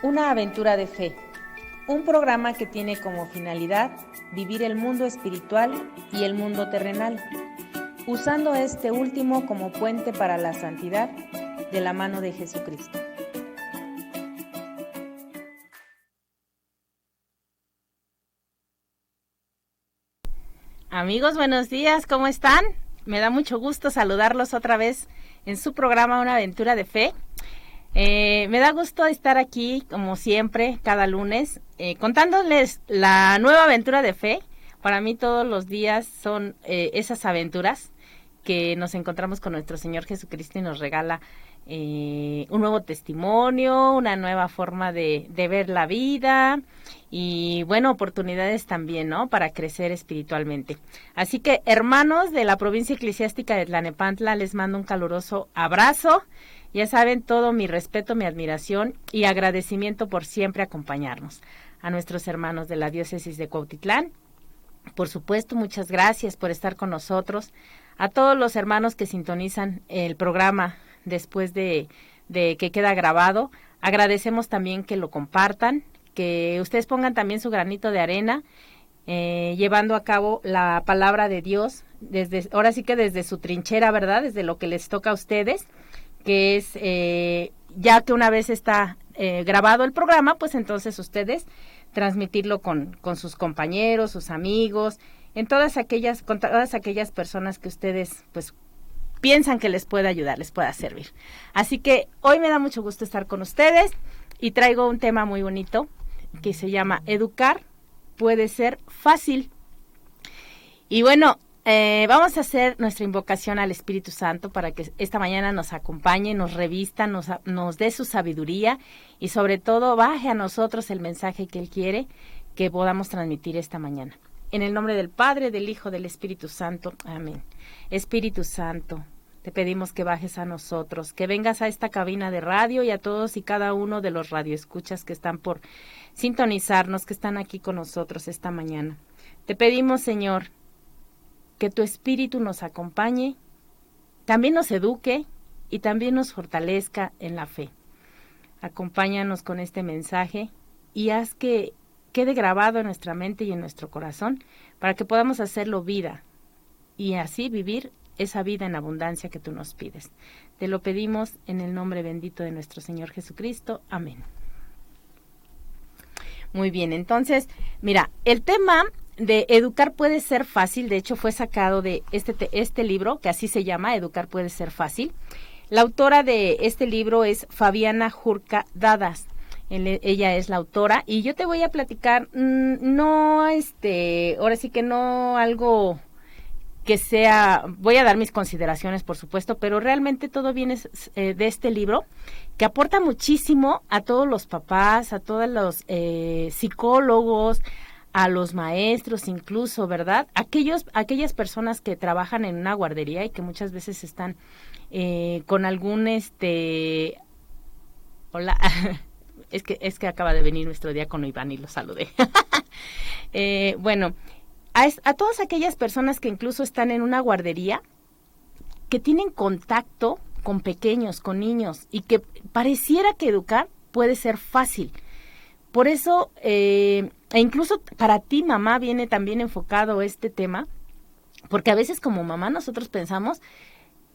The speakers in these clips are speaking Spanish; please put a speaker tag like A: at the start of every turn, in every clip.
A: Una aventura de fe, un programa que tiene como finalidad vivir el mundo espiritual y el mundo terrenal, usando este último como puente para la santidad de la mano de Jesucristo. Amigos, buenos días, ¿cómo están? Me da mucho gusto saludarlos otra vez en su programa Una aventura de fe. Me da gusto estar aquí, como siempre, cada lunes, contándoles la nueva aventura de fe. Para mí todos los días son esas aventuras que nos encontramos con nuestro Señor Jesucristo y nos regala un nuevo testimonio, una nueva forma de ver la vida y, bueno, oportunidades también, ¿no?, para crecer espiritualmente. Así que, hermanos de la provincia eclesiástica de Tlalnepantla, les mando un caluroso abrazo. Ya saben, todo mi respeto, mi admiración y agradecimiento por siempre acompañarnos. A nuestros hermanos de la diócesis de Cuautitlán, por supuesto, muchas gracias por estar con nosotros. A todos los hermanos que sintonizan el programa después de que queda grabado, agradecemos también que lo compartan, que ustedes pongan también su granito de arena, llevando a cabo la palabra de Dios, ahora sí que desde su trinchera, ¿verdad?, desde lo que les toca a ustedes, que es, ya que una vez está grabado el programa, pues entonces ustedes transmitirlo con sus compañeros, sus amigos, con todas aquellas personas que ustedes pues piensan que les puede ayudar, les pueda servir. Así que hoy me da mucho gusto estar con ustedes y traigo un tema muy bonito que se llama Educar puede ser fácil. Y bueno, vamos a hacer nuestra invocación al Espíritu Santo para que esta mañana nos acompañe, nos revista, nos dé su sabiduría y sobre todo baje a nosotros el mensaje que Él quiere que podamos transmitir esta mañana. En el nombre del Padre, del Hijo, del Espíritu Santo. Amén. Espíritu Santo, te pedimos que bajes a nosotros, que vengas a esta cabina de radio y a todos y cada uno de los radioescuchas que están por sintonizarnos, que están aquí con nosotros esta mañana. Te pedimos, Señor, que tu Espíritu nos acompañe, también nos eduque y también nos fortalezca en la fe. Acompáñanos con este mensaje y haz que quede grabado en nuestra mente y en nuestro corazón para que podamos hacerlo vida y así vivir esa vida en abundancia que tú nos pides. Te lo pedimos en el nombre bendito de nuestro Señor Jesucristo. Amén. Muy bien, entonces, mira, el tema de educar puede ser fácil, de hecho fue sacado de este libro, que así se llama, Educar puede ser fácil. La autora de este libro es Fabiana Jurka Dadas. Ella es la autora y yo te voy a platicar, ahora sí que no algo que sea, voy a dar mis consideraciones por supuesto, pero realmente todo viene de este libro que aporta muchísimo a todos los papás, a todos los psicólogos, a los maestros incluso, ¿verdad? Aquellas personas que trabajan en una guardería y que muchas veces están con algún hola, es que acaba de venir nuestro diácono Iván y lo saludé. Bueno, a todas aquellas personas que incluso están en una guardería, que tienen contacto con pequeños, con niños, y que pareciera que educar puede ser fácil. Por eso, e incluso para ti, mamá, viene también enfocado este tema, porque a veces como mamá nosotros pensamos,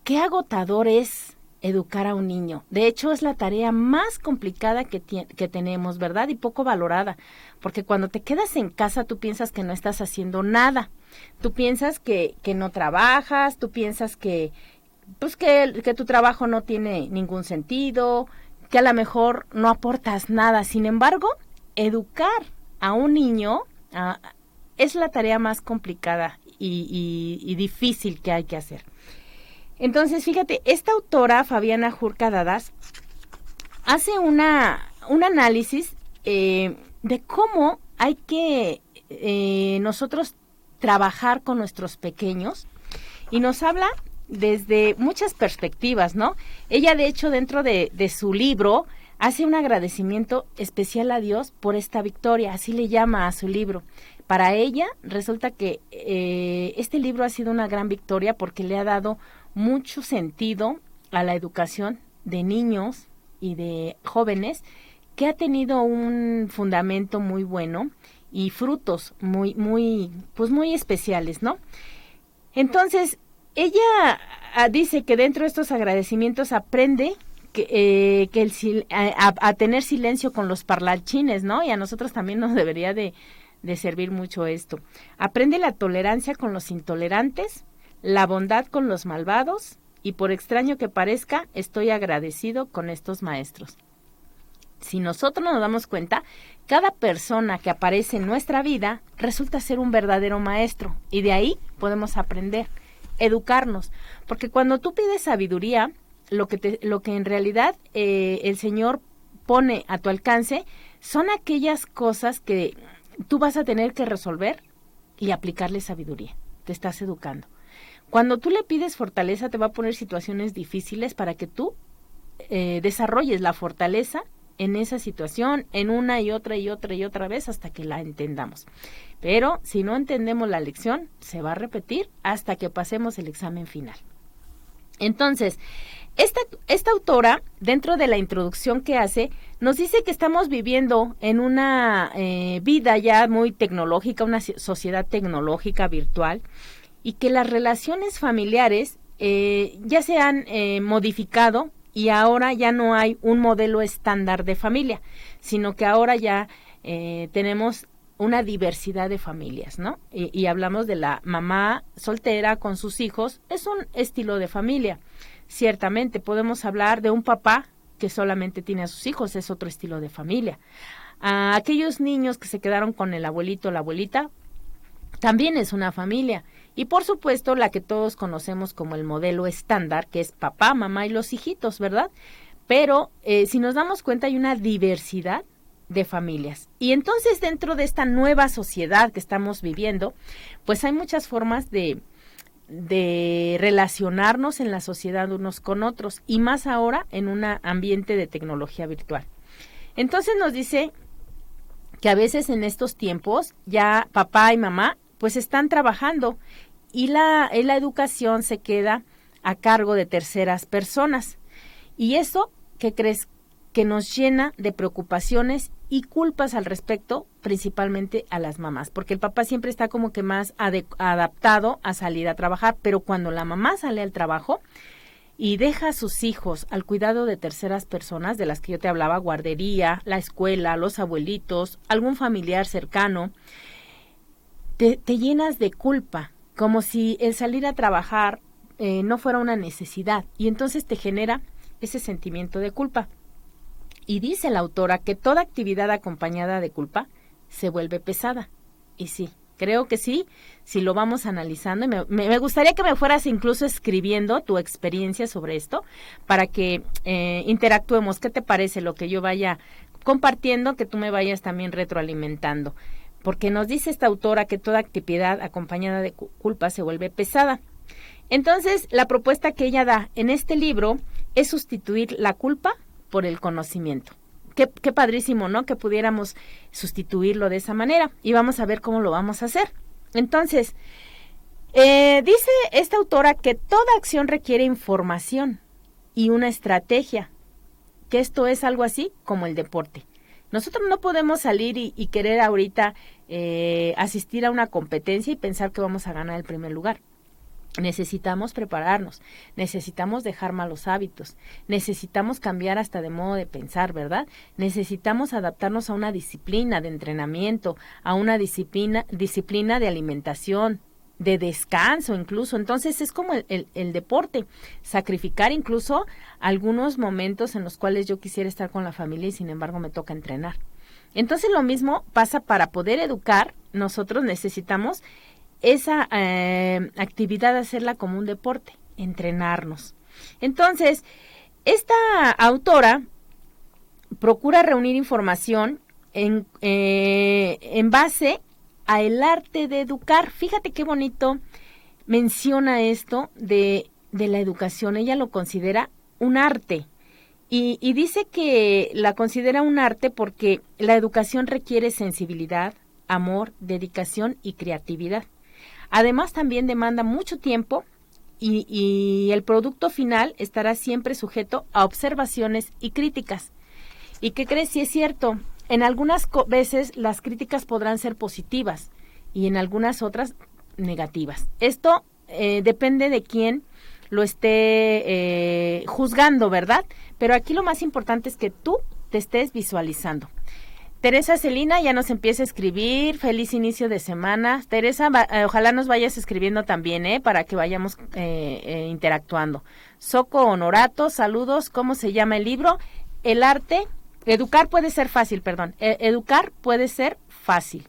A: qué agotador es educar a un niño. De hecho, es la tarea más complicada que tenemos, ¿verdad? Y poco valorada, porque cuando te quedas en casa tú piensas que no estás haciendo nada. Tú piensas que no trabajas, tú piensas que tu trabajo no tiene ningún sentido, que a lo mejor no aportas nada. Sin embargo, educar a un niño es la tarea más complicada y difícil que hay que hacer. Entonces, fíjate, esta autora, Fabiana Jurka Dadas, hace un análisis de cómo hay que nosotros trabajar con nuestros pequeños y nos habla desde muchas perspectivas, ¿no? Ella, de hecho, dentro de su libro, hace un agradecimiento especial a Dios por esta victoria, así le llama a su libro. Para ella, resulta que este libro ha sido una gran victoria porque le ha dado mucho sentido a la educación de niños y de jóvenes que ha tenido un fundamento muy bueno y frutos pues muy especiales, ¿no? Entonces, ella dice que dentro de estos agradecimientos aprende a tener silencio con los parlanchines, ¿no? Y a nosotros también nos debería de servir mucho esto. Aprende la tolerancia con los intolerantes, la bondad con los malvados, y por extraño que parezca, estoy agradecido con estos maestros. Si nosotros nos damos cuenta, cada persona que aparece en nuestra vida resulta ser un verdadero maestro, y de ahí podemos aprender, educarnos, porque cuando tú pides sabiduría, lo que en realidad el Señor pone a tu alcance son aquellas cosas que tú vas a tener que resolver y aplicarle sabiduría. Te estás educando. Cuando tú le pides fortaleza, te va a poner situaciones difíciles para que tú desarrolles la fortaleza en esa situación, en una y otra y otra y otra vez hasta que la entendamos. Pero si no entendemos la lección, se va a repetir hasta que pasemos el examen final. Entonces, esta autora, dentro de la introducción que hace, nos dice que estamos viviendo en una vida ya muy tecnológica, una sociedad tecnológica, virtual, y que las relaciones familiares ya se han modificado y ahora ya no hay un modelo estándar de familia, sino que ahora ya tenemos una diversidad de familias, ¿no? Y hablamos de la mamá soltera con sus hijos, es un estilo de familia. Ciertamente podemos hablar de un papá que solamente tiene a sus hijos, es otro estilo de familia. A aquellos niños que se quedaron con el abuelito o la abuelita, también es una familia. Y por supuesto la que todos conocemos como el modelo estándar, que es papá, mamá y los hijitos, ¿verdad? Pero si nos damos cuenta hay una diversidad de familias. Y entonces dentro de esta nueva sociedad que estamos viviendo, pues hay muchas formas de relacionarnos en la sociedad unos con otros, y más ahora en un ambiente de tecnología virtual. Entonces nos dice que a veces en estos tiempos ya papá y mamá pues están trabajando y la educación se queda a cargo de terceras personas. Y eso, ¿qué crees? Que nos llena de preocupaciones y culpas al respecto, principalmente a las mamás, porque el papá siempre está como que más adaptado a salir a trabajar, pero cuando la mamá sale al trabajo y deja a sus hijos al cuidado de terceras personas, de las que yo te hablaba, guardería, la escuela, los abuelitos, algún familiar cercano, te llenas de culpa, como si el salir a trabajar no fuera una necesidad, y entonces te genera ese sentimiento de culpa. Y dice la autora que toda actividad acompañada de culpa se vuelve pesada. Y sí, creo que sí, si lo vamos analizando. Y me gustaría que me fueras incluso escribiendo tu experiencia sobre esto para que interactuemos. ¿Qué te parece lo que yo vaya compartiendo? Que tú me vayas también retroalimentando. Porque nos dice esta autora que toda actividad acompañada de culpa se vuelve pesada. Entonces, la propuesta que ella da en este libro es sustituir la culpa por el conocimiento. Qué padrísimo, ¿no? Que pudiéramos sustituirlo de esa manera. Y vamos a ver cómo lo vamos a hacer. Entonces, dice esta autora que toda acción requiere información y una estrategia, que esto es algo así como el deporte. Nosotros no podemos salir y querer ahorita asistir a una competencia y pensar que vamos a ganar el primer lugar. Necesitamos prepararnos, necesitamos dejar malos hábitos, necesitamos cambiar hasta de modo de pensar, ¿verdad? Necesitamos adaptarnos a una disciplina de entrenamiento, a una disciplina de alimentación, de descanso incluso. Entonces es como el deporte, sacrificar incluso algunos momentos en los cuales yo quisiera estar con la familia y sin embargo me toca entrenar. Entonces lo mismo pasa para poder educar, nosotros necesitamos esa actividad, hacerla como un deporte, entrenarnos. Entonces, esta autora procura reunir información en base a el arte de educar. Fíjate qué bonito menciona esto de la educación. Ella lo considera un arte y dice que la considera un arte porque la educación requiere sensibilidad, amor, dedicación y creatividad. Además, también demanda mucho tiempo y el producto final estará siempre sujeto a observaciones y críticas. ¿Y qué crees? Sí es cierto, en algunas veces las críticas podrán ser positivas y en algunas otras negativas. Esto depende de quién lo esté juzgando, ¿verdad? Pero aquí lo más importante es que tú te estés visualizando. Teresa Celina ya nos empieza a escribir, feliz inicio de semana. Teresa, ojalá nos vayas escribiendo también, para que vayamos interactuando. Soco Honorato, saludos, ¿cómo se llama el libro? El arte, educar puede ser fácil, perdón, educar puede ser fácil.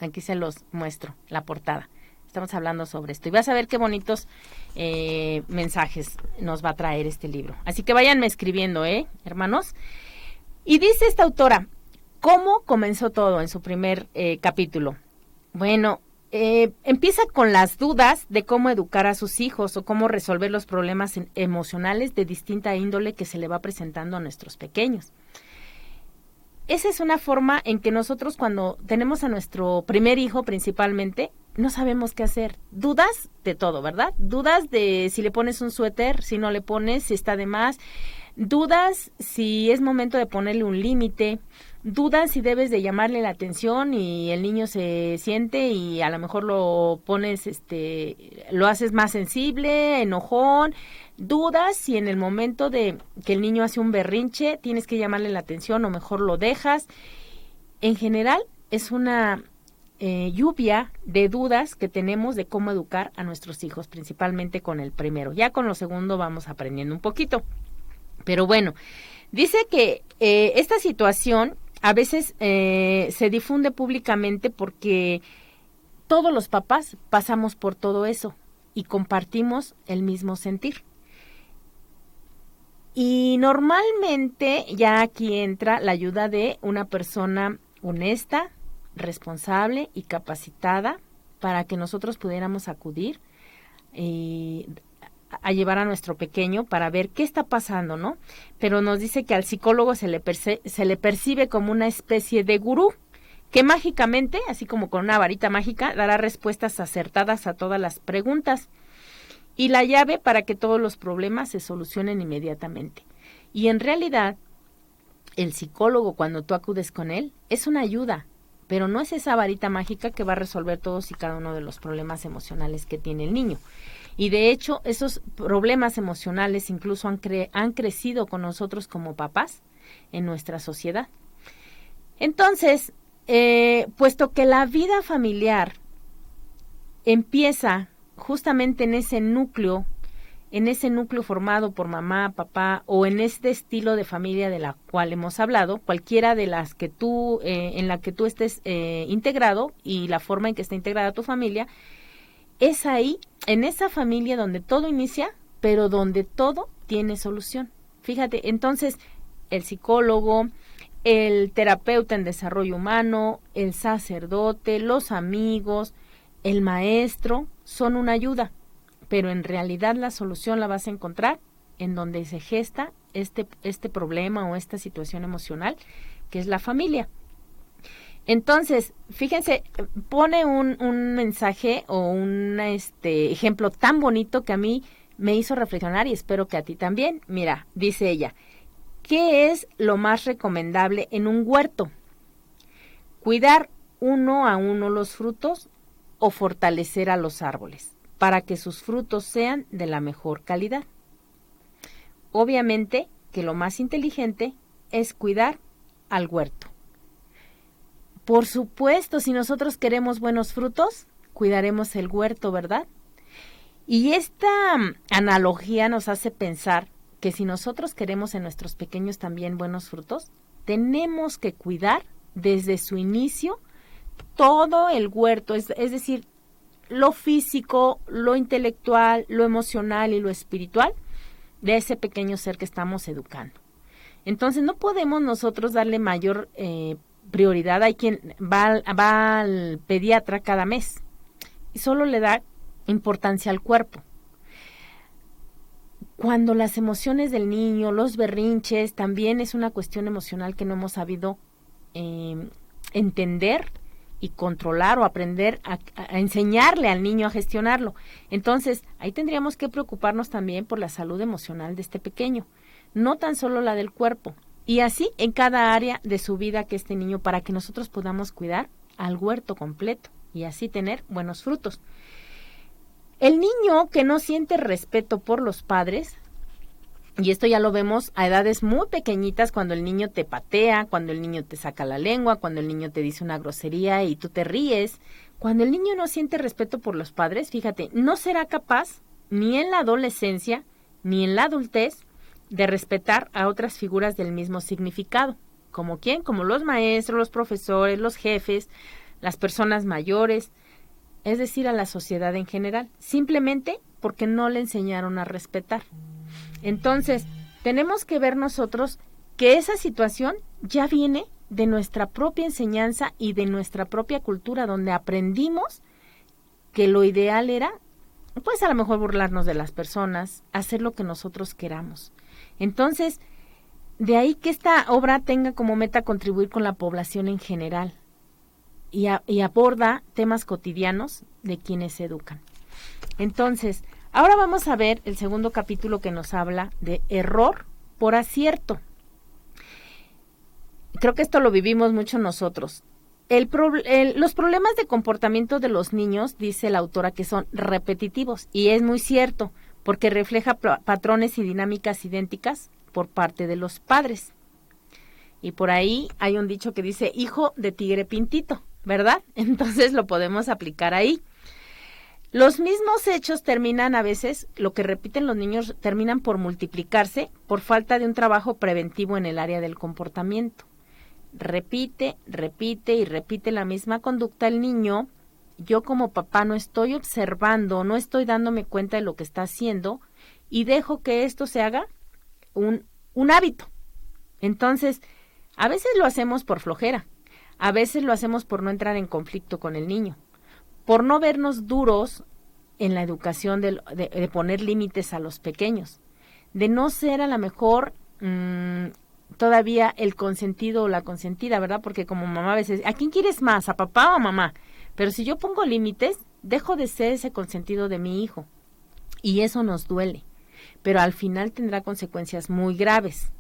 A: Aquí se los muestro, la portada. Estamos hablando sobre esto y vas a ver qué bonitos mensajes nos va a traer este libro. Así que váyanme escribiendo, hermanos. Y dice esta autora, ¿cómo comenzó todo en su primer capítulo? Bueno, empieza con las dudas de cómo educar a sus hijos o cómo resolver los problemas emocionales de distinta índole que se le va presentando a nuestros pequeños. Esa es una forma en que nosotros cuando tenemos a nuestro primer hijo principalmente, no sabemos qué hacer. Dudas de todo, ¿verdad? Dudas de si le pones un suéter, si no le pones, si está de más. Dudas si es momento de ponerle un límite. Dudas si debes de llamarle la atención y el niño se siente y a lo mejor lo pones, lo haces más sensible, enojón. Dudas si en el momento de que el niño hace un berrinche tienes que llamarle la atención o mejor lo dejas. En general es una lluvia de dudas que tenemos de cómo educar a nuestros hijos, principalmente con el primero. Ya con lo segundo vamos aprendiendo un poquito. Pero bueno, dice que esta situación a veces se difunde públicamente porque todos los papás pasamos por todo eso y compartimos el mismo sentir. Y normalmente ya aquí entra la ayuda de una persona honesta, responsable y capacitada para que nosotros pudiéramos acudir a llevar a nuestro pequeño para ver qué está pasando, ¿no? Pero nos dice que al psicólogo se le percibe como una especie de gurú que mágicamente, así como con una varita mágica, dará respuestas acertadas a todas las preguntas y la llave para que todos los problemas se solucionen inmediatamente. Y en realidad, el psicólogo, cuando tú acudes con él, es una ayuda, pero no es esa varita mágica que va a resolver todos y cada uno de los problemas emocionales que tiene el niño. Y de hecho, esos problemas emocionales incluso han crecido con nosotros como papás en nuestra sociedad. Entonces, puesto que la vida familiar empieza justamente en ese núcleo formado por mamá, papá o en este estilo de familia de la cual hemos hablado, cualquiera de las que tú, en la que tú estés integrado y la forma en que está integrada tu familia, es ahí, en esa familia donde todo inicia, pero donde todo tiene solución. Fíjate, entonces el psicólogo, el terapeuta en desarrollo humano, el sacerdote, los amigos, el maestro, son una ayuda, pero en realidad la solución la vas a encontrar en donde se gesta este problema o esta situación emocional, que es la familia. Entonces, fíjense, pone un mensaje o un ejemplo tan bonito que a mí me hizo reflexionar y espero que a ti también. Mira, dice ella, ¿qué es lo más recomendable en un huerto? ¿Cuidar uno a uno los frutos o fortalecer a los árboles para que sus frutos sean de la mejor calidad? Obviamente que lo más inteligente es cuidar al huerto. Por supuesto, si nosotros queremos buenos frutos, cuidaremos el huerto, ¿verdad? Y esta analogía nos hace pensar que si nosotros queremos en nuestros pequeños también buenos frutos, tenemos que cuidar desde su inicio todo el huerto, es decir, lo físico, lo intelectual, lo emocional y lo espiritual de ese pequeño ser que estamos educando. Entonces no podemos nosotros darle mayor prioridad. Hay quien va al pediatra cada mes y solo le da importancia al cuerpo. Cuando las emociones del niño, los berrinches, también es una cuestión emocional que no hemos sabido entender y controlar o aprender a enseñarle al niño a gestionarlo. Entonces, ahí tendríamos que preocuparnos también por la salud emocional de este pequeño, no tan solo la del cuerpo, Y así en cada área de su vida que este niño, para que nosotros podamos cuidar al huerto completo y así tener buenos frutos. El niño que no siente respeto por los padres, y esto ya lo vemos a edades muy pequeñitas, cuando el niño te patea, cuando el niño te saca la lengua, cuando el niño te dice una grosería y tú te ríes. Cuando el niño no siente respeto por los padres, fíjate, no será capaz ni en la adolescencia ni en la adultez de respetar a otras figuras del mismo significado. ¿Como quién? Como los maestros, los profesores, los jefes, las personas mayores, es decir, a la sociedad en general, simplemente porque no le enseñaron a respetar. Entonces, tenemos que ver nosotros que esa situación ya viene de nuestra propia enseñanza y de nuestra propia cultura, donde aprendimos que lo ideal era, pues a lo mejor burlarnos de las personas, hacer lo que nosotros queramos. Entonces, de ahí que esta obra tenga como meta contribuir con la población en general y aborda temas cotidianos de quienes se educan. Entonces, ahora vamos a ver el segundo capítulo que nos habla de error por acierto. Creo que esto lo vivimos mucho nosotros. Los problemas de comportamiento de los niños, dice la autora, que son repetitivos, y es muy cierto, porque refleja patrones y dinámicas idénticas por parte de los padres. Y por ahí hay un dicho que dice, hijo de tigre pintito, ¿verdad? Entonces lo podemos aplicar ahí. Los mismos hechos terminan a veces, lo que repiten los niños, terminan por multiplicarse por falta de un trabajo preventivo en el área del comportamiento. Repite y repite la misma conducta el niño. Yo como papá no estoy observando, no estoy dándome cuenta de lo que está haciendo y dejo que esto se haga un hábito. Entonces, a veces lo hacemos por flojera, a veces lo hacemos por no entrar en conflicto con el niño, por no vernos duros en la educación de poner límites a los pequeños, de no ser a lo mejor todavía el consentido o la consentida, ¿verdad? Porque como mamá a veces, ¿a quién quieres más? ¿A papá o a mamá? Pero si yo pongo límites, dejo de ser ese consentido de mi hijo. Y eso nos duele, pero al final tendrá consecuencias muy graves.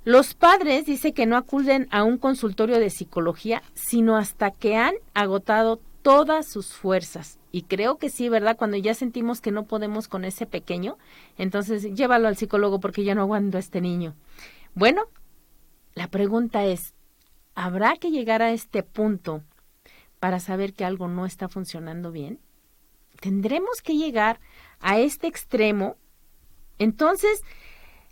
A: Los padres dice que no acuden a un consultorio de psicología, sino hasta que han agotado todas sus fuerzas. Y creo que sí, ¿verdad? Cuando ya sentimos que no podemos con ese pequeño, entonces llévalo al psicólogo porque ya no aguanto a este niño. Bueno, la pregunta es, ¿habrá que llegar a este punto para saber que algo no está funcionando bien? ¿Tendremos que llegar a este extremo? Entonces,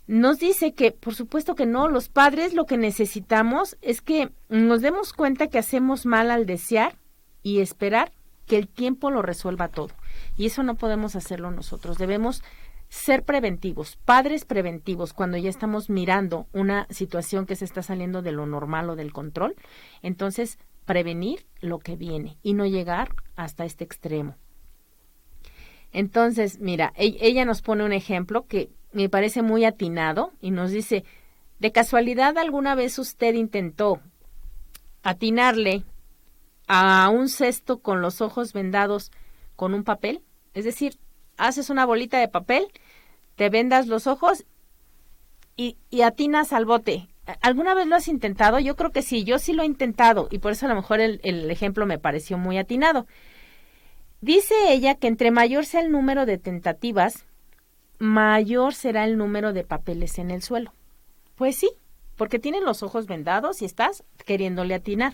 A: nos dice que, por supuesto que no, los padres lo que necesitamos es que nos demos cuenta que hacemos mal al desear y esperar que el tiempo lo resuelva todo. Y eso no podemos hacerlo nosotros. Debemos ser preventivos, padres preventivos, cuando ya estamos mirando una situación que se está saliendo de lo normal o del control. Entonces, prevenir lo que viene y no llegar hasta este extremo. Entonces, mira, ella nos pone un ejemplo que me parece muy atinado y nos dice, ¿de casualidad alguna vez usted intentó atinarle a un cesto con los ojos vendados con un papel? Es decir, haces una bolita de papel, te vendas los ojos y atinas al bote. ¿Alguna vez lo has intentado? Yo creo que sí, yo sí lo he intentado y por eso a lo mejor el ejemplo me pareció muy atinado. Dice ella que entre mayor sea el número de tentativas, mayor será el número de papeles en el suelo. Pues sí, porque tienes los ojos vendados y estás queriéndole atinar.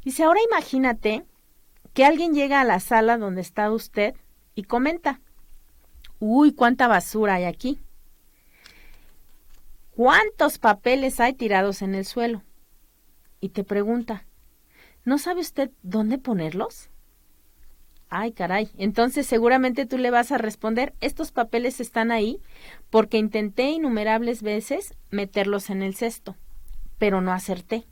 A: Dice, ahora imagínate que alguien llega a la sala donde está usted y comenta, uy, cuánta basura hay aquí. ¿Cuántos papeles hay tirados en el suelo? Y te pregunta, ¿no sabe usted dónde ponerlos? Ay, caray, entonces seguramente tú le vas a responder, estos papeles están ahí porque intenté innumerables veces meterlos en el cesto, pero no acerté.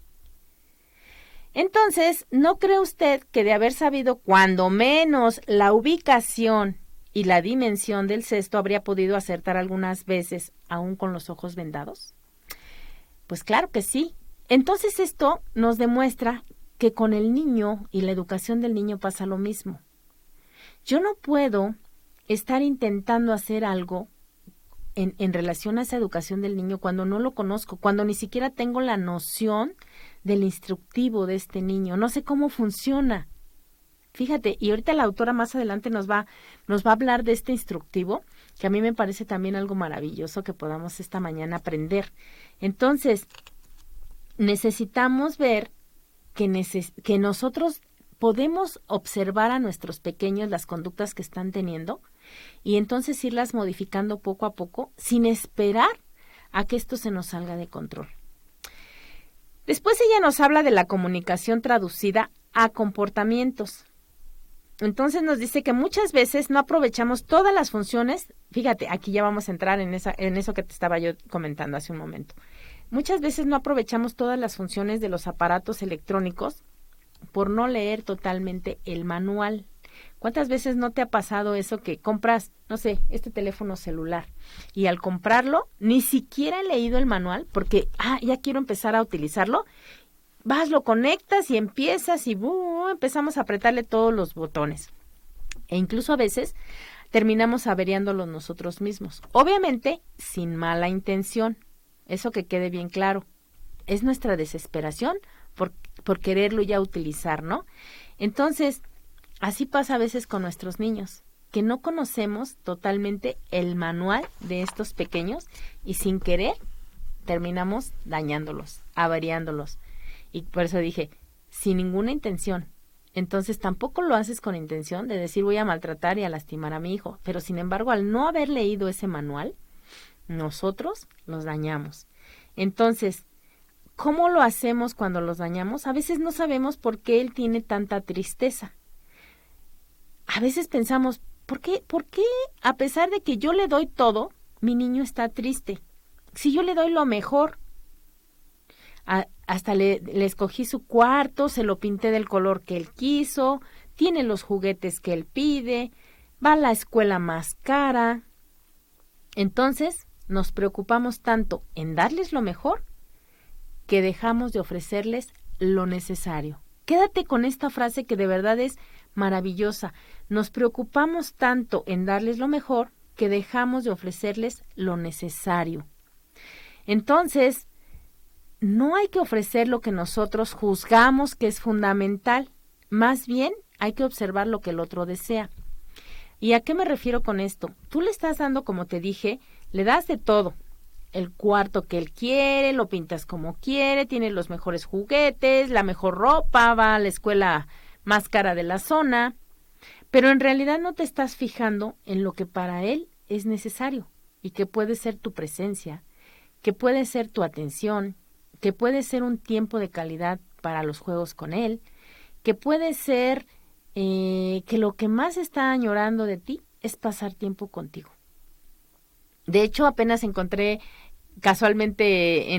A: Entonces, ¿no cree usted que de haber sabido cuando menos la ubicación y la dimensión del cesto habría podido acertar algunas veces, aún con los ojos vendados? Pues claro que sí. Entonces esto nos demuestra que con el niño y la educación del niño pasa lo mismo. Yo no puedo estar intentando hacer algo en relación a esa educación del niño cuando no lo conozco, cuando ni siquiera tengo la noción del instructivo de este niño? No sé cómo funciona. Fíjate, y ahorita la autora más adelante nos va a hablar de este instructivo, que a mí me parece también algo maravilloso que podamos esta mañana aprender. Entonces, necesitamos ver que nosotros podemos observar a nuestros pequeños las conductas que están teniendo y entonces irlas modificando poco a poco sin esperar a que esto se nos salga de control. Después ella nos habla de la comunicación traducida a comportamientos. Entonces nos dice que muchas veces no aprovechamos todas las funciones. Fíjate, aquí ya vamos a entrar en eso que te estaba yo comentando hace un momento. Muchas veces no aprovechamos todas las funciones de los aparatos electrónicos por no leer totalmente el manual. ¿Cuántas veces no te ha pasado eso que compras, no sé, este teléfono celular y al comprarlo ni siquiera he leído el manual porque ya quiero empezar a utilizarlo? Vas, lo conectas y empiezas y empezamos a apretarle todos los botones. E incluso a veces terminamos averiándolos nosotros mismos. Obviamente, sin mala intención. Eso que quede bien claro. Es nuestra desesperación por quererlo ya utilizar, ¿no? Entonces, así pasa a veces con nuestros niños, que no conocemos totalmente el manual de estos pequeños y sin querer terminamos dañándolos, averiándolos. Y por eso dije, sin ninguna intención. Entonces tampoco lo haces con intención de decir voy a maltratar y a lastimar a mi hijo. Pero sin embargo, al no haber leído ese manual, nosotros los dañamos. Entonces, ¿cómo lo hacemos cuando los dañamos? A veces no sabemos por qué él tiene tanta tristeza. A veces pensamos, ¿por qué a pesar de que yo le doy todo, mi niño está triste? Si yo le doy lo mejor. Hasta le escogí su cuarto, se lo pinté del color que él quiso, tiene los juguetes que él pide, va a la escuela más cara. Entonces, nos preocupamos tanto en darles lo mejor que dejamos de ofrecerles lo necesario. Quédate con esta frase que de verdad es maravillosa. Nos preocupamos tanto en darles lo mejor que dejamos de ofrecerles lo necesario. Entonces, no hay que ofrecer lo que nosotros juzgamos que es fundamental. Más bien, hay que observar lo que el otro desea. ¿Y a qué me refiero con esto? Tú le estás dando, como te dije, le das de todo. El cuarto que él quiere, lo pintas como quiere, tiene los mejores juguetes, la mejor ropa, va a la escuela más cara de la zona. Pero en realidad no te estás fijando en lo que para él es necesario y que puede ser tu presencia, que puede ser tu atención, que puede ser un tiempo de calidad para los juegos con él, que puede ser que lo que más está añorando de ti es pasar tiempo contigo. De hecho, apenas encontré casualmente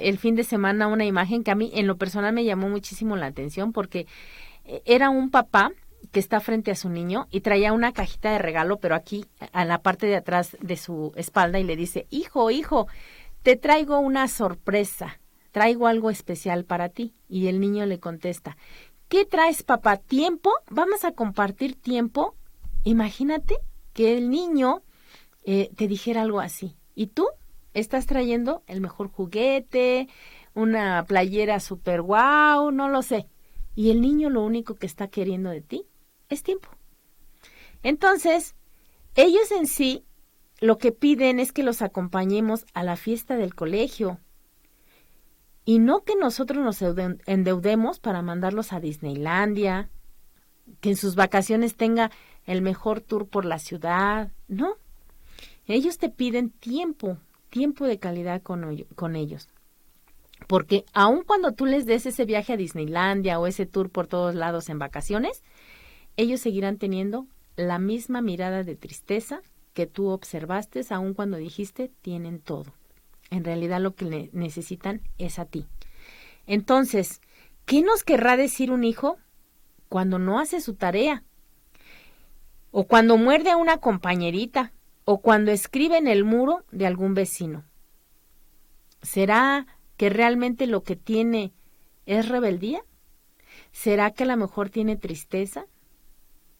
A: el fin de semana una imagen que a mí en lo personal me llamó muchísimo la atención porque era un papá que está frente a su niño y traía una cajita de regalo, pero aquí, a la parte de atrás de su espalda y le dice, hijo, te traigo una sorpresa. Traigo algo especial para ti. Y el niño le contesta, ¿qué traes, papá? ¿Tiempo? ¿Vamos a compartir tiempo? Imagínate que el niño te dijera algo así. ¿Y tú? Estás trayendo el mejor juguete, una playera super guau, no lo sé. Y el niño lo único que está queriendo de ti es tiempo. Entonces, ellos en sí lo que piden es que los acompañemos a la fiesta del colegio. Y no que nosotros nos endeudemos para mandarlos a Disneylandia, que en sus vacaciones tenga el mejor tour por la ciudad. No, ellos te piden tiempo de calidad con ellos. Porque aun cuando tú les des ese viaje a Disneylandia o ese tour por todos lados en vacaciones, ellos seguirán teniendo la misma mirada de tristeza que tú observaste aun cuando dijiste tienen todo. En realidad lo que necesitan es a ti. Entonces, ¿qué nos querrá decir un hijo cuando no hace su tarea? O cuando muerde a una compañerita, o cuando escribe en el muro de algún vecino. ¿Será que realmente lo que tiene es rebeldía? ¿Será que a lo mejor tiene tristeza?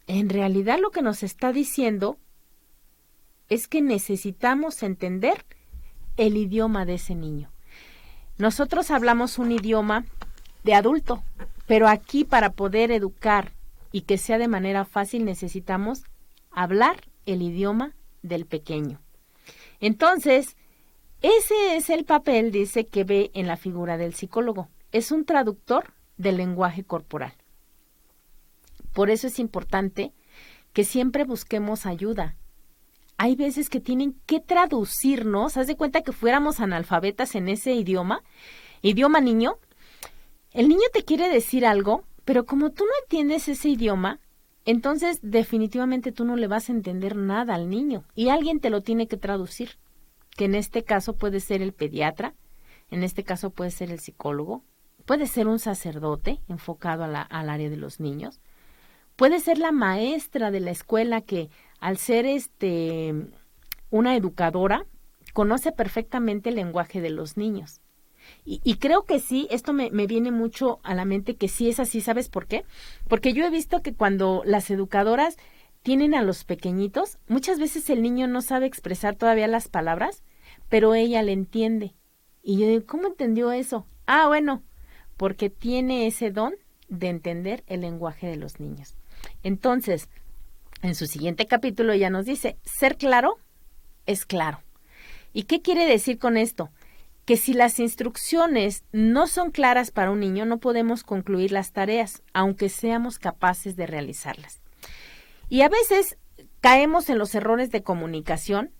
A: En realidad lo que nos está diciendo es que necesitamos entender el idioma de ese niño. Nosotros hablamos un idioma de adulto, pero aquí para poder educar y que sea de manera fácil necesitamos hablar el idioma del pequeño. Entonces, ese es el papel, dice, que ve en la figura del psicólogo. Es un traductor del lenguaje corporal. Por eso es importante que siempre busquemos ayuda. Hay veces que tienen que traducirnos, haz de cuenta que fuéramos analfabetas en ese idioma niño. El niño te quiere decir algo, pero como tú no entiendes ese idioma, entonces definitivamente tú no le vas a entender nada al niño y alguien te lo tiene que traducir, que en este caso puede ser el pediatra, en este caso puede ser el psicólogo, puede ser un sacerdote enfocado al área de los niños, puede ser la maestra de la escuela que al ser una educadora conoce perfectamente el lenguaje de los niños. Y creo que sí, esto me viene mucho a la mente que sí es así, ¿sabes por qué? Porque yo he visto que cuando las educadoras tienen a los pequeñitos, muchas veces el niño no sabe expresar todavía las palabras, pero ella le entiende. Y yo digo, ¿cómo entendió eso? Ah, bueno, porque tiene ese don de entender el lenguaje de los niños. Entonces, en su siguiente capítulo ella nos dice, ser claro es claro. ¿Y qué quiere decir con esto? Que si las instrucciones no son claras para un niño, no podemos concluir las tareas, aunque seamos capaces de realizarlas. Y a veces caemos en los errores de comunicación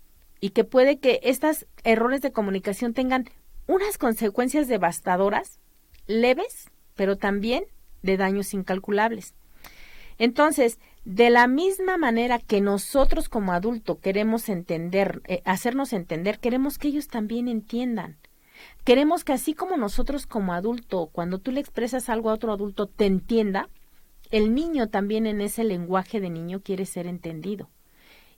A: y que puede que estos errores de comunicación tengan unas consecuencias devastadoras, leves, pero también de daños incalculables. Entonces, de la misma manera que nosotros como adultos queremos entender, hacernos entender, queremos que ellos también entiendan. Queremos que así como nosotros como adulto, cuando tú le expresas algo a otro adulto, te entienda, el niño también en ese lenguaje de niño quiere ser entendido.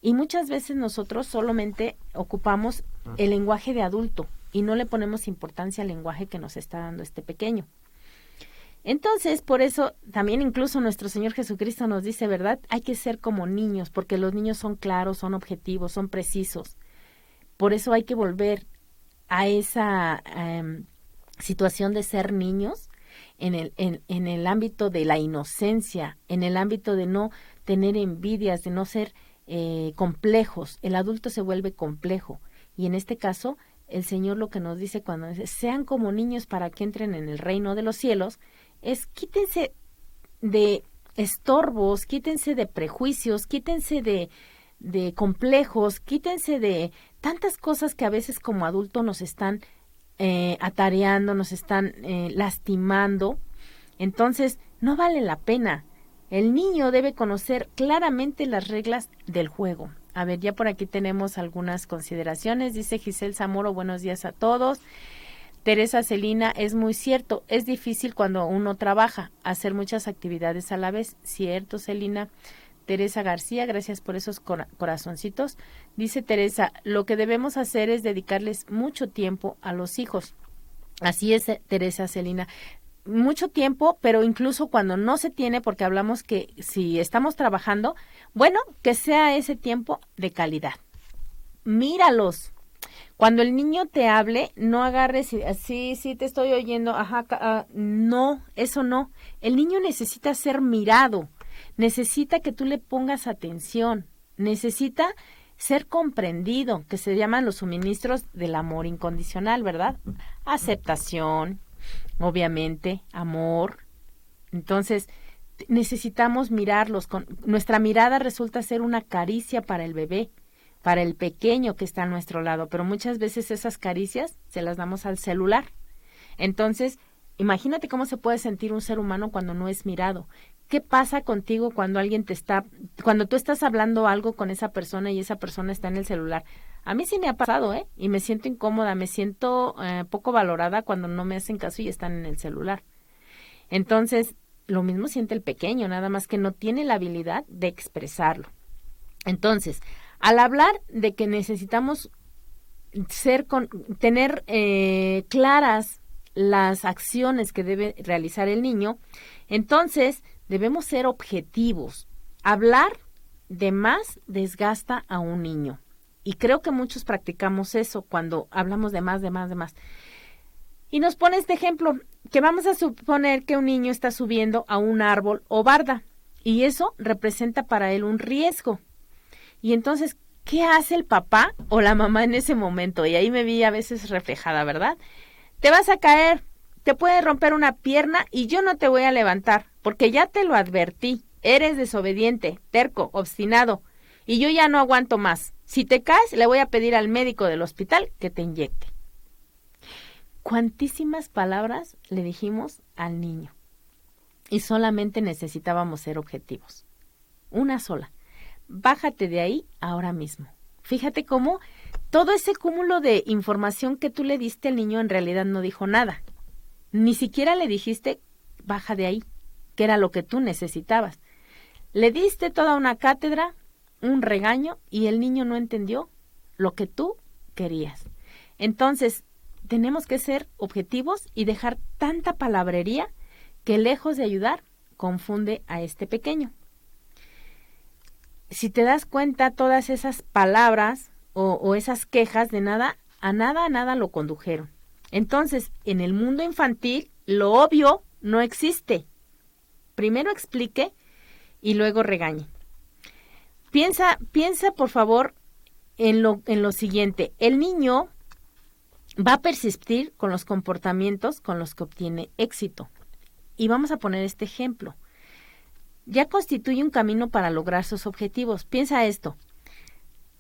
A: Y muchas veces nosotros solamente ocupamos el lenguaje de adulto y no le ponemos importancia al lenguaje que nos está dando este pequeño. Entonces, por eso también incluso nuestro Señor Jesucristo nos dice, ¿verdad? Hay que ser como niños, porque los niños son claros, son objetivos, son precisos. Por eso hay que volver a esa situación de ser niños en el ámbito de la inocencia, en el ámbito de no tener envidias, de no ser complejos. El adulto se vuelve complejo y en este caso el Señor lo que nos dice cuando dice sean como niños para que entren en el reino de los cielos es quítense de estorbos, quítense de prejuicios, quítense de complejos, quítense de tantas cosas que a veces como adulto nos están atareando, nos están lastimando. Entonces, no vale la pena. El niño debe conocer claramente las reglas del juego. A ver, ya por aquí tenemos algunas consideraciones. Dice Giselle Zamoro, buenos días a todos. Teresa Celina, es muy cierto, es difícil cuando uno trabaja, hacer muchas actividades a la vez. Cierto, Celina. Teresa García, gracias por esos corazoncitos. Dice Teresa, lo que debemos hacer es dedicarles mucho tiempo a los hijos. Así es, Teresa Celina. Mucho tiempo, pero incluso cuando no se tiene, porque hablamos que si estamos trabajando, bueno, que sea ese tiempo de calidad. Míralos. Cuando el niño te hable, no agarres así, sí, te estoy oyendo, ajá, no, eso no. El niño necesita ser mirado, necesita que tú le pongas atención, necesita ser comprendido, que se llaman los suministros del amor incondicional, ¿verdad? Aceptación, obviamente, amor. Entonces, necesitamos mirarlos. Nuestra mirada resulta ser una caricia para el bebé, para el pequeño que está a nuestro lado, pero muchas veces esas caricias se las damos al celular. Entonces, imagínate cómo se puede sentir un ser humano cuando no es mirado. ¿Qué pasa contigo cuando cuando tú estás hablando algo con esa persona y esa persona está en el celular? A mí sí me ha pasado, y me siento incómoda, me siento poco valorada cuando no me hacen caso y están en el celular. Entonces, lo mismo siente el pequeño, nada más que no tiene la habilidad de expresarlo. Entonces, al hablar de que necesitamos tener claras las acciones que debe realizar el niño, entonces debemos ser objetivos. Hablar de más desgasta a un niño. Y creo que muchos practicamos eso cuando hablamos de más, de más, de más. Y nos pone este ejemplo, que vamos a suponer que un niño está subiendo a un árbol o barda, y eso representa para él un riesgo. Y entonces, ¿qué hace el papá o la mamá en ese momento? Y ahí me vi a veces reflejada, ¿verdad? Te vas a caer, te puede romper una pierna y yo no te voy a levantar, porque ya te lo advertí. Eres desobediente, terco, obstinado, y yo ya no aguanto más. Si te caes, le voy a pedir al médico del hospital que te inyecte. ¿Cuántísimas palabras le dijimos al niño? Y solamente necesitábamos ser objetivos. Una sola. Bájate de ahí ahora mismo. Fíjate cómo todo ese cúmulo de información que tú le diste al niño en realidad no dijo nada. Ni siquiera le dijiste, baja de ahí, que era lo que tú necesitabas. Le diste toda una cátedra, un regaño, y el niño no entendió lo que tú querías. Entonces, tenemos que ser objetivos y dejar tanta palabrería que lejos de ayudar, confunde a este pequeño. Si te das cuenta, todas esas palabras o esas quejas de nada a nada lo condujeron. Entonces, en el mundo infantil, lo obvio no existe. Primero explique y luego regañe. Piensa por favor, en lo siguiente. El niño va a persistir con los comportamientos con los que obtiene éxito. Y vamos a poner este ejemplo. Ya constituye un camino para lograr sus objetivos. Piensa esto.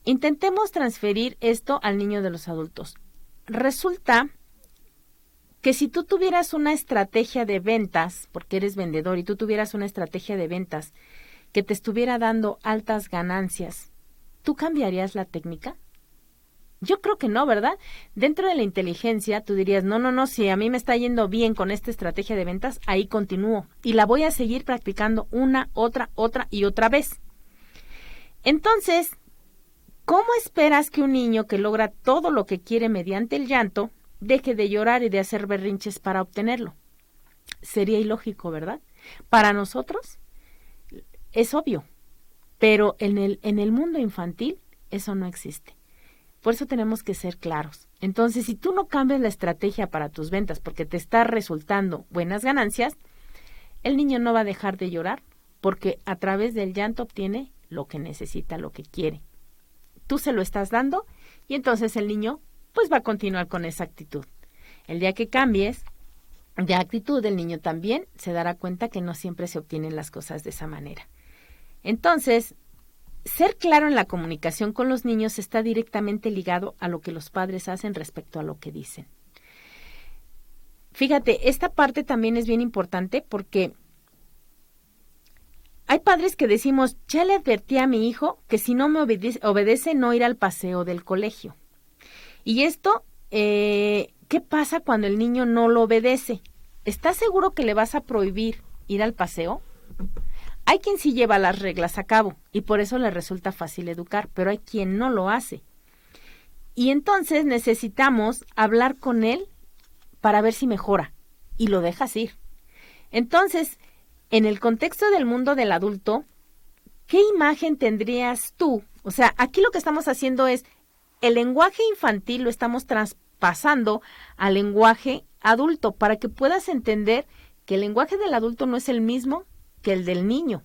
A: Intentemos transferir esto al niño de los adultos. Resulta que si tú tuvieras una estrategia de ventas, porque eres vendedor y tú tuvieras una estrategia de ventas que te estuviera dando altas ganancias, ¿tú cambiarías la técnica? Yo creo que no, ¿verdad? Dentro de la inteligencia tú dirías, no, si a mí me está yendo bien con esta estrategia de ventas, ahí continúo y la voy a seguir practicando una, otra y otra vez. Entonces, ¿cómo esperas que un niño que logra todo lo que quiere mediante el llanto deje de llorar y de hacer berrinches para obtenerlo? Sería ilógico, ¿verdad? Para nosotros es obvio, pero en el mundo infantil eso no existe. Por eso tenemos que ser claros. Entonces, si tú no cambias la estrategia para tus ventas porque te está resultando buenas ganancias, el niño no va a dejar de llorar porque a través del llanto obtiene lo que necesita, lo que quiere. Tú se lo estás dando y entonces el niño pues va a continuar con esa actitud. El día que cambies de actitud, el niño también se dará cuenta que no siempre se obtienen las cosas de esa manera. Entonces, ser claro en la comunicación con los niños está directamente ligado a lo que los padres hacen respecto a lo que dicen. Fíjate, esta parte también es bien importante porque hay padres que decimos, ya le advertí a mi hijo que si no me obedece no irá al paseo del colegio. Y esto, ¿qué pasa cuando el niño no lo obedece? ¿Estás seguro que le vas a prohibir ir al paseo? Hay quien sí lleva las reglas a cabo y por eso le resulta fácil educar, pero hay quien no lo hace. Y entonces necesitamos hablar con él para ver si mejora y lo dejas ir. Entonces, en el contexto del mundo del adulto, ¿qué imagen tendrías tú? O sea, aquí lo que estamos haciendo es el lenguaje infantil lo estamos traspasando al lenguaje adulto para que puedas entender que el lenguaje del adulto no es el mismo que el del niño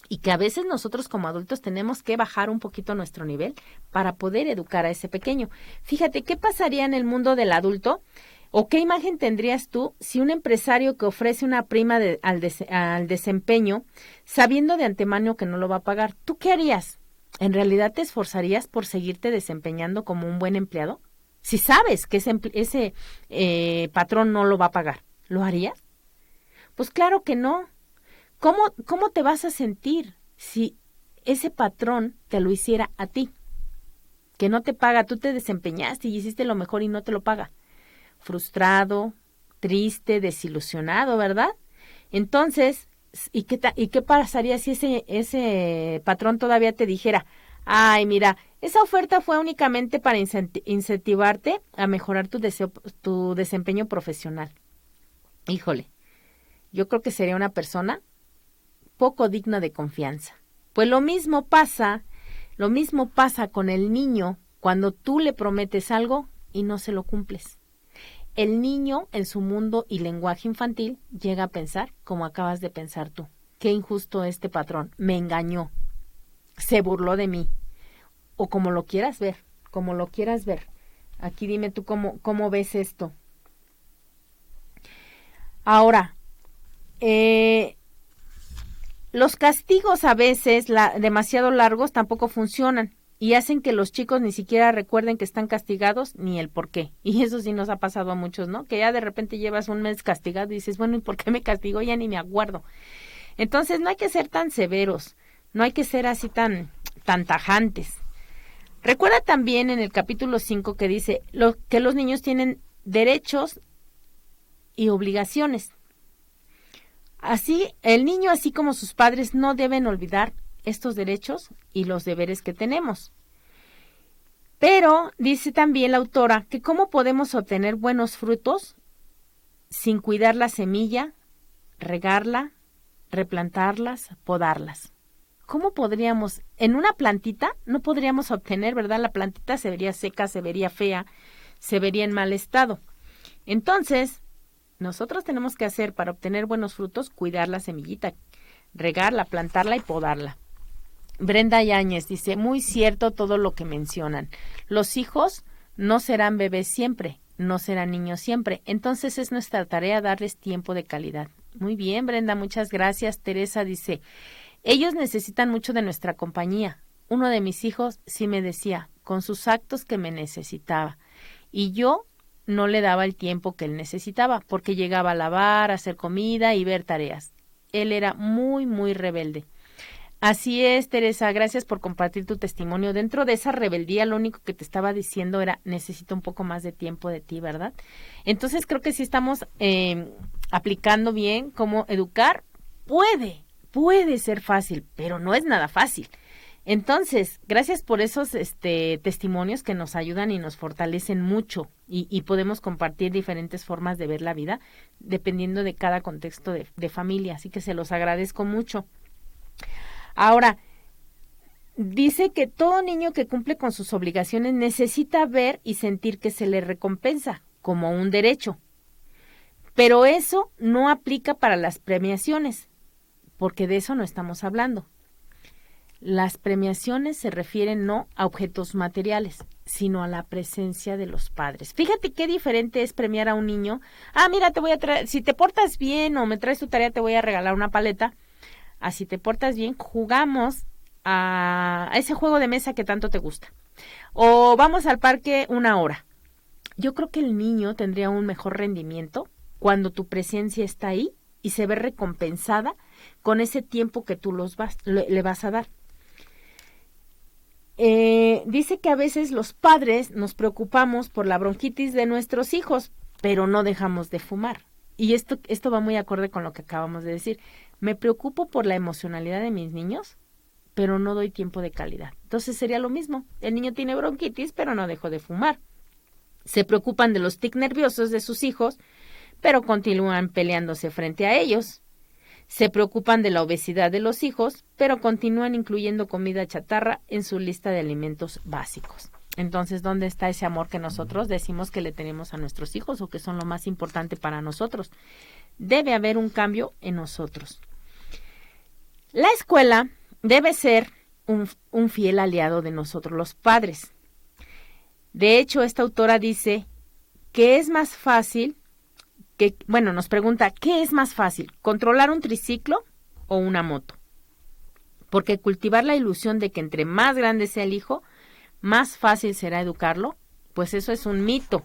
A: y que a veces nosotros como adultos tenemos que bajar un poquito nuestro nivel para poder educar a ese pequeño. Fíjate, ¿qué pasaría en el mundo del adulto? ¿O qué imagen tendrías tú si un empresario que ofrece una prima al desempeño, sabiendo de antemano que no lo va a pagar? ¿Tú qué harías? ¿En realidad te esforzarías por seguirte desempeñando como un buen empleado? Si sabes que ese patrón no lo va a pagar, ¿lo harías? Pues claro que no. ¿Cómo te vas a sentir si ese patrón te lo hiciera a ti? Que no te paga, tú te desempeñaste y hiciste lo mejor y no te lo paga. Frustrado, triste, desilusionado, ¿verdad? Entonces, ¿y qué pasaría si ese patrón todavía te dijera, ay, mira, esa oferta fue únicamente para incentivarte a mejorar tu desempeño profesional? Híjole, yo creo que sería una persona poco digna de confianza. Pues lo mismo pasa Lo mismo pasa con el niño cuando tú le prometes algo y no se lo cumples. El niño, en su mundo y lenguaje infantil, llega a pensar como acabas de pensar tú. Qué injusto este patrón, me engañó, se burló de mí, o como lo quieras ver, como lo quieras ver. Aquí dime tú cómo ves esto. Ahora, los castigos a veces demasiado largos tampoco funcionan y hacen que los chicos ni siquiera recuerden que están castigados ni el por qué. Y eso sí nos ha pasado a muchos, ¿no? Que ya de repente llevas un mes castigado y dices, bueno, ¿y por qué me castigó? Ya ni me acuerdo. Entonces no hay que ser tan severos, no hay que ser así tan tajantes. Recuerda también en el capítulo 5 que dice que los niños tienen derechos y obligaciones. Así, el niño, así como sus padres, no deben olvidar estos derechos y los deberes que tenemos. Pero dice también la autora que cómo podemos obtener buenos frutos sin cuidar la semilla, regarla, replantarlas, podarlas. ¿Cómo podríamos, en una plantita, no podríamos obtener, ¿verdad? La plantita se vería seca, se vería fea, se vería en mal estado. Entonces, nosotros tenemos que hacer para obtener buenos frutos, cuidar la semillita, regarla, plantarla y podarla. Brenda Yáñez dice, muy cierto todo lo que mencionan. Los hijos no serán bebés siempre, no serán niños siempre. Entonces es nuestra tarea darles tiempo de calidad. Muy bien, Brenda, muchas gracias. Teresa dice, ellos necesitan mucho de nuestra compañía. Uno de mis hijos sí me decía, con sus actos, que me necesitaba. Y yo no le daba el tiempo que él necesitaba, porque llegaba a lavar, a hacer comida y ver tareas. Él era muy, muy rebelde. Así es, Teresa, gracias por compartir tu testimonio. Dentro de esa rebeldía, lo único que te estaba diciendo era, necesito un poco más de tiempo de ti, ¿verdad? Entonces, creo que sí estamos aplicando bien cómo educar. Puede ser fácil, pero no es nada fácil. Entonces, gracias por esos testimonios que nos ayudan y nos fortalecen mucho y podemos compartir diferentes formas de ver la vida dependiendo de cada contexto de familia, así que se los agradezco mucho. Ahora, dice que todo niño que cumple con sus obligaciones necesita ver y sentir que se le recompensa como un derecho, pero eso no aplica para las premiaciones, porque de eso no estamos hablando. Las premiaciones se refieren no a objetos materiales, sino a la presencia de los padres. Fíjate qué diferente es premiar a un niño. Mira, te voy a traer, si te portas bien o me traes tu tarea, te voy a regalar una paleta. Así te portas bien, jugamos a ese juego de mesa que tanto te gusta. O vamos al parque 1 hora. Yo creo que el niño tendría un mejor rendimiento cuando tu presencia está ahí y se ve recompensada con ese tiempo que tú le vas a dar. Dice que a veces los padres nos preocupamos por la bronquitis de nuestros hijos, pero no dejamos de fumar. Y esto va muy acorde con lo que acabamos de decir. Me preocupo por la emocionalidad de mis niños, pero no doy tiempo de calidad. Entonces sería lo mismo. El niño tiene bronquitis, pero no dejó de fumar. Se preocupan de los tics nerviosos de sus hijos, pero continúan peleándose frente a ellos. Se preocupan de la obesidad de los hijos, pero continúan incluyendo comida chatarra en su lista de alimentos básicos. Entonces, ¿dónde está ese amor que nosotros decimos que le tenemos a nuestros hijos o que son lo más importante para nosotros? Debe haber un cambio en nosotros. La escuela debe ser un fiel aliado de nosotros, los padres. De hecho, esta autora dice que es más fácil, nos pregunta, ¿qué es más fácil? ¿Controlar un triciclo o una moto? Porque cultivar la ilusión de que entre más grande sea el hijo, más fácil será educarlo, pues eso es un mito.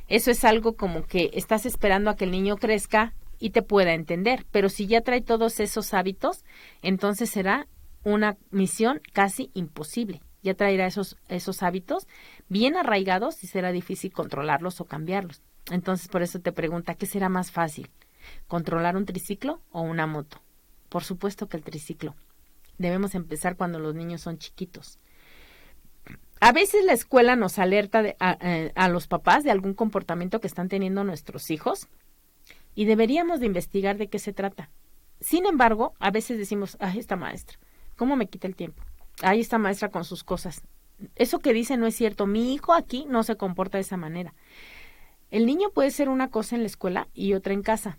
A: Eso es algo como que estás esperando a que el niño crezca y te pueda entender, pero si ya trae todos esos hábitos, entonces será una misión casi imposible. Ya traerá esos hábitos bien arraigados y será difícil controlarlos o cambiarlos. Entonces, por eso te pregunta, ¿qué será más fácil? ¿Controlar un triciclo o una moto? Por supuesto que el triciclo. Debemos empezar cuando los niños son chiquitos. A veces la escuela nos alerta a los papás de algún comportamiento que están teniendo nuestros hijos y deberíamos de investigar de qué se trata. Sin embargo, a veces decimos, esta maestra, ¿cómo me quita el tiempo? ahí está maestra con sus cosas. Eso que dice no es cierto, mi hijo aquí no se comporta de esa manera. El niño puede ser una cosa en la escuela y otra en casa.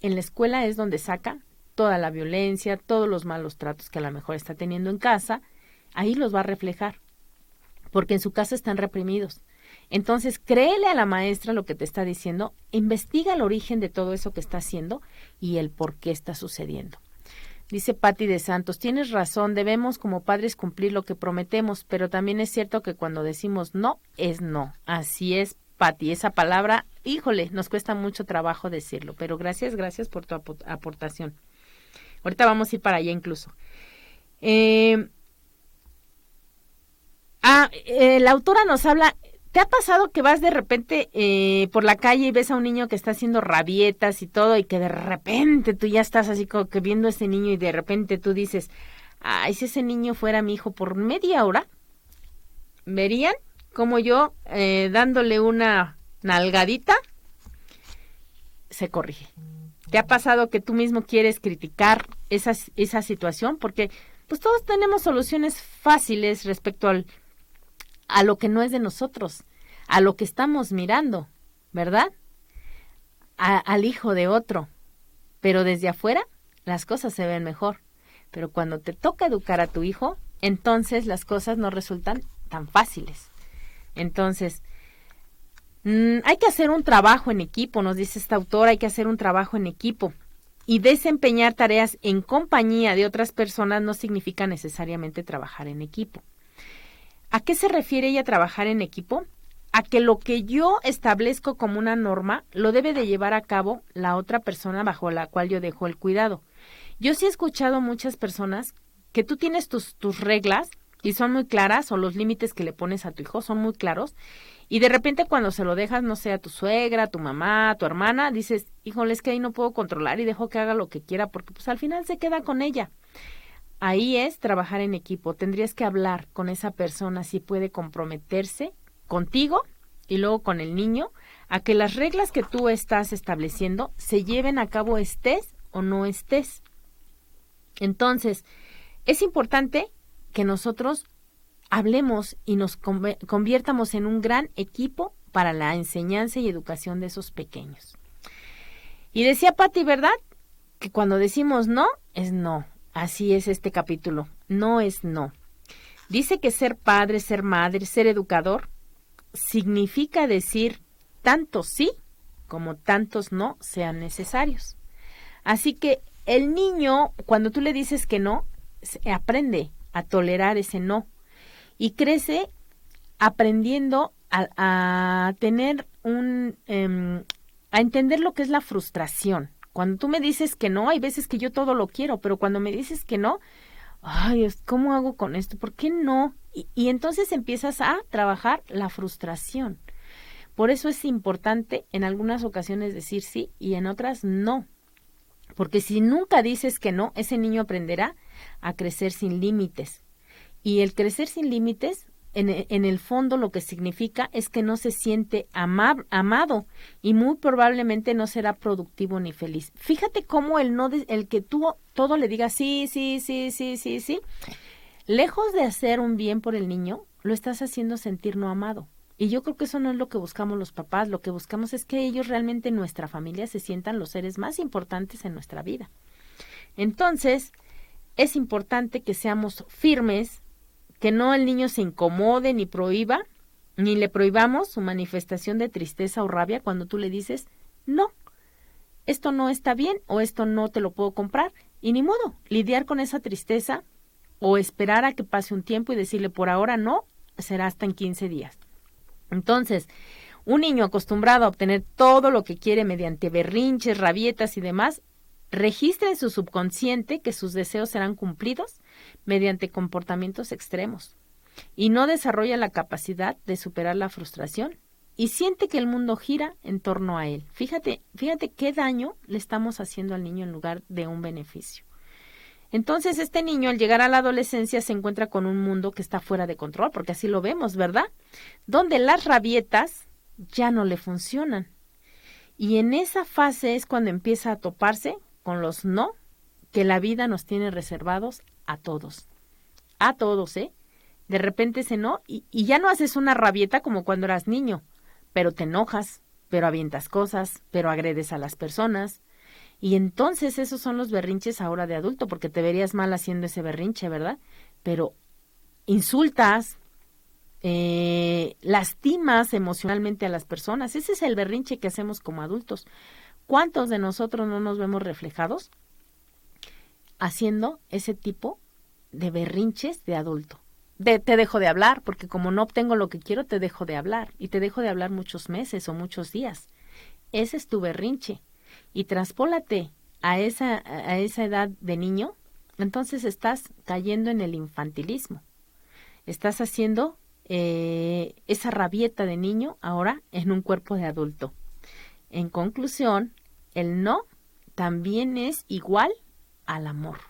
A: En la escuela es donde saca toda la violencia, todos los malos tratos que a lo mejor está teniendo en casa, ahí los va a reflejar, porque en su casa están reprimidos. Entonces, créele a la maestra lo que te está diciendo, investiga el origen de todo eso que está haciendo y el por qué está sucediendo. Dice Pati de Santos, tienes razón, debemos como padres cumplir lo que prometemos, pero también es cierto que cuando decimos no, es no. Así es, Pati, esa palabra, híjole, nos cuesta mucho trabajo decirlo, pero gracias por tu aportación. Ahorita vamos a ir para allá incluso. La autora nos habla, ¿te ha pasado que vas de repente por la calle y ves a un niño que está haciendo rabietas y todo y que de repente tú ya estás así como que viendo a ese niño y de repente tú dices, ay, si ese niño fuera mi hijo por media hora, verían como yo dándole una nalgadita, se corrige? ¿Te ha pasado que tú mismo quieres criticar esa situación? Porque pues todos tenemos soluciones fáciles respecto a lo que no es de nosotros, a lo que estamos mirando, ¿verdad? Al hijo de otro. Pero desde afuera las cosas se ven mejor. Pero cuando te toca educar a tu hijo, entonces las cosas no resultan tan fáciles. Entonces, hay que hacer un trabajo en equipo, nos dice esta autora, hay que hacer un trabajo en equipo. Y desempeñar tareas en compañía de otras personas no significa necesariamente trabajar en equipo. ¿A qué se refiere ella trabajar en equipo? A que lo que yo establezco como una norma lo debe de llevar a cabo la otra persona bajo la cual yo dejo el cuidado. Yo sí he escuchado muchas personas que tú tienes tus reglas y son muy claras, o los límites que le pones a tu hijo son muy claros, y de repente cuando se lo dejas, no sé, a tu suegra, a tu mamá, a tu hermana, dices, híjole, es que ahí no puedo controlar y dejo que haga lo que quiera porque pues al final se queda con ella. Ahí es trabajar en equipo. Tendrías que hablar con esa persona si puede comprometerse contigo y luego con el niño a que las reglas que tú estás estableciendo se lleven a cabo estés o no estés. Entonces, es importante que nosotros hablemos y nos conviertamos en un gran equipo para la enseñanza y educación de esos pequeños. Y decía Pati, ¿verdad? Que cuando decimos no, es no. Así es este capítulo. No es no. Dice que ser padre, ser madre, ser educador, significa decir tanto sí como tantos no sean necesarios. Así que el niño, cuando tú le dices que no, aprende a tolerar ese no y crece aprendiendo a tener a entender lo que es la frustración. Cuando tú me dices que no, hay veces que yo todo lo quiero, pero cuando me dices que no, ay, ¿cómo hago con esto? ¿Por qué no? Y entonces empiezas a trabajar la frustración. Por eso es importante en algunas ocasiones decir sí y en otras no. Porque si nunca dices que no, ese niño aprenderá a crecer sin límites. Y el crecer sin límites, en el fondo lo que significa es que no se siente amado y muy probablemente no será productivo ni feliz. Fíjate cómo el que tú todo le digas sí, lejos de hacer un bien por el niño, lo estás haciendo sentir no amado. Y yo creo que eso no es lo que buscamos los papás, lo que buscamos es que ellos realmente en nuestra familia se sientan los seres más importantes en nuestra vida. Entonces, es importante que seamos firmes, que no el niño se incomode ni prohíba, ni le prohibamos su manifestación de tristeza o rabia cuando tú le dices, no, esto no está bien o esto no te lo puedo comprar. Y ni modo, lidiar con esa tristeza o esperar a que pase un tiempo y decirle por ahora no, será hasta en 15 días. Entonces, un niño acostumbrado a obtener todo lo que quiere mediante berrinches, rabietas y demás, registra en su subconsciente que sus deseos serán cumplidos mediante comportamientos extremos y no desarrolla la capacidad de superar la frustración y siente que el mundo gira en torno a él. Fíjate qué daño le estamos haciendo al niño en lugar de un beneficio. Entonces este niño al llegar a la adolescencia se encuentra con un mundo que está fuera de control, porque así lo vemos, ¿verdad? Donde las rabietas ya no le funcionan. Y en esa fase es cuando empieza a toparse con los no que la vida nos tiene reservados a todos. a todos, de repente y ya no haces una rabieta como cuando eras niño, pero te enojas, pero avientas cosas, pero agredes a las personas. Y entonces esos son los berrinches ahora de adulto, porque te verías mal haciendo ese berrinche, ¿verdad? Pero insultas, lastimas emocionalmente a las personas. Ese es el berrinche que hacemos como adultos. ¿Cuántos de nosotros no nos vemos reflejados haciendo ese tipo de berrinches de adulto? Te dejo de hablar, porque como no obtengo lo que quiero, te dejo de hablar. Y te dejo de hablar muchos meses o muchos días. Ese es tu berrinche. Y traspólate a esa edad de niño, entonces estás cayendo en el infantilismo. Estás haciendo esa rabieta de niño ahora en un cuerpo de adulto. En conclusión, el no también es igual al amor.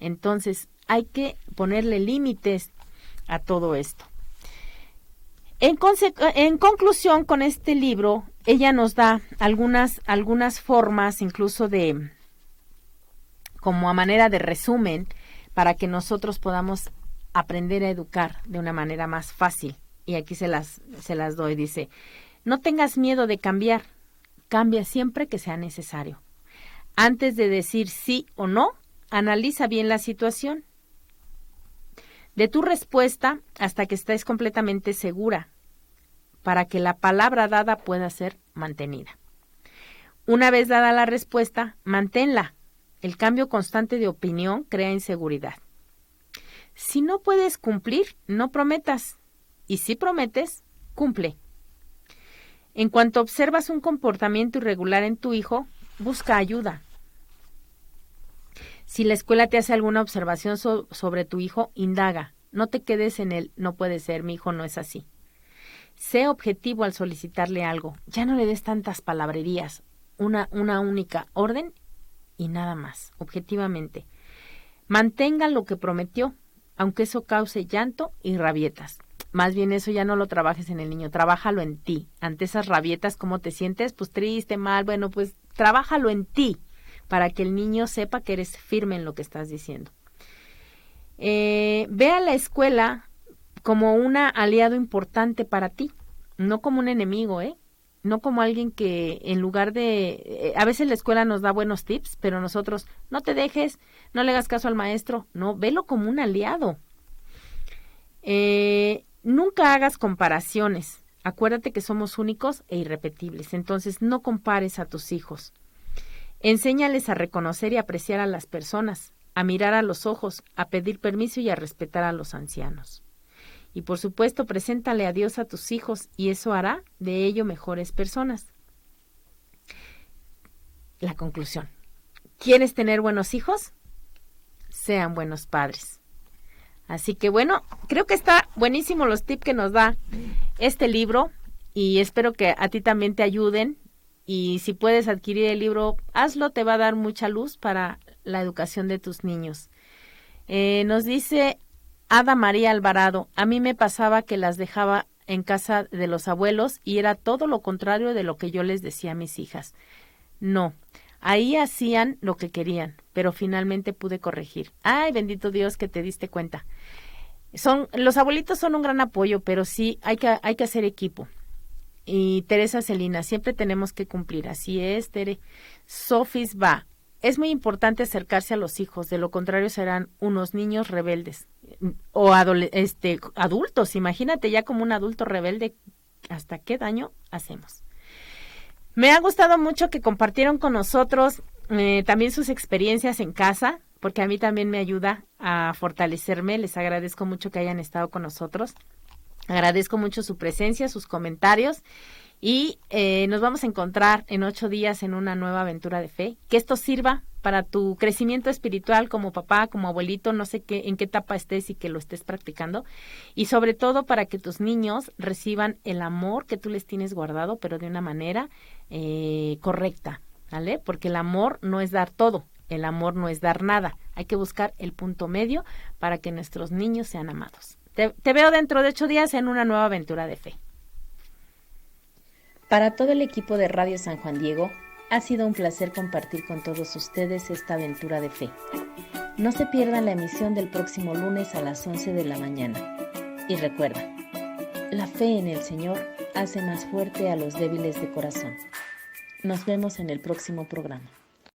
A: Entonces, hay que ponerle límites a todo esto. En conclusión, con este libro, ella nos da algunas formas, incluso como a manera de resumen, para que nosotros podamos aprender a educar de una manera más fácil. Y aquí se las doy. Dice, no tengas miedo de cambiar, cambia siempre que sea necesario. Antes de decir sí o no, analiza bien la situación. De tu respuesta hasta que estés completamente segura, para que la palabra dada pueda ser mantenida. Una vez dada la respuesta, manténla. El cambio constante de opinión crea inseguridad. Si no puedes cumplir, no prometas. Y si prometes, cumple. En cuanto observas un comportamiento irregular en tu hijo, busca ayuda. Si la escuela te hace alguna observación sobre tu hijo, indaga. No te quedes en el no puede ser, mi hijo no es así. Sé objetivo al solicitarle algo. Ya no le des tantas palabrerías. Una única orden y nada más, objetivamente. Mantenga lo que prometió, aunque eso cause llanto y rabietas. Más bien eso ya no lo trabajes en el niño, trabájalo en ti. Ante esas rabietas, ¿cómo te sientes? Pues triste, mal, bueno, pues trabájalo en ti, para que el niño sepa que eres firme en lo que estás diciendo. Ve a la escuela como un aliado importante para ti, no como un enemigo, no como alguien que en lugar de... a veces la escuela nos da buenos tips, pero nosotros, no te dejes, no le hagas caso al maestro, no, velo como un aliado. Nunca hagas comparaciones, acuérdate que somos únicos e irrepetibles, entonces no compares a tus hijos. Enséñales a reconocer y apreciar a las personas, a mirar a los ojos, a pedir permiso y a respetar a los ancianos. Y por supuesto, preséntale a Dios a tus hijos y eso hará de ello mejores personas. La conclusión. ¿Quieres tener buenos hijos? Sean buenos padres. Así que bueno, creo que está buenísimo los tips que nos da este libro y espero que a ti también te ayuden. Y si puedes adquirir el libro, hazlo, te va a dar mucha luz para la educación de tus niños. Nos dice Ada María Alvarado, a mí me pasaba que las dejaba en casa de los abuelos y era todo lo contrario de lo que yo les decía a mis hijas. No, ahí hacían lo que querían, pero finalmente pude corregir. Ay, bendito Dios que te diste cuenta. Los abuelitos son un gran apoyo, pero sí hay que hacer equipo. Y Teresa Celina, siempre tenemos que cumplir. Así es, Tere. Sofis va. Es muy importante acercarse a los hijos, de lo contrario serán unos niños rebeldes o adultos. Imagínate ya como un adulto rebelde, ¿hasta qué daño hacemos? Me ha gustado mucho que compartieron con nosotros también sus experiencias en casa, porque a mí también me ayuda a fortalecerme. Les agradezco mucho que hayan estado con nosotros. Agradezco mucho su presencia, sus comentarios y nos vamos a encontrar en 8 días en una nueva aventura de fe. Que esto sirva para tu crecimiento espiritual como papá, como abuelito, no sé en qué etapa estés y que lo estés practicando. Y sobre todo para que tus niños reciban el amor que tú les tienes guardado, pero de una manera correcta, ¿vale? Porque el amor no es dar todo, el amor no es dar nada. Hay que buscar el punto medio para que nuestros niños sean amados. Te veo dentro de 8 días en una nueva aventura de fe. Para todo el equipo de Radio San Juan Diego, ha sido un placer compartir con todos ustedes esta aventura de fe. No se pierdan la emisión del próximo lunes a las 11 de la mañana. Y recuerda, la fe en el Señor hace más fuerte a los débiles de corazón. Nos vemos en el próximo programa.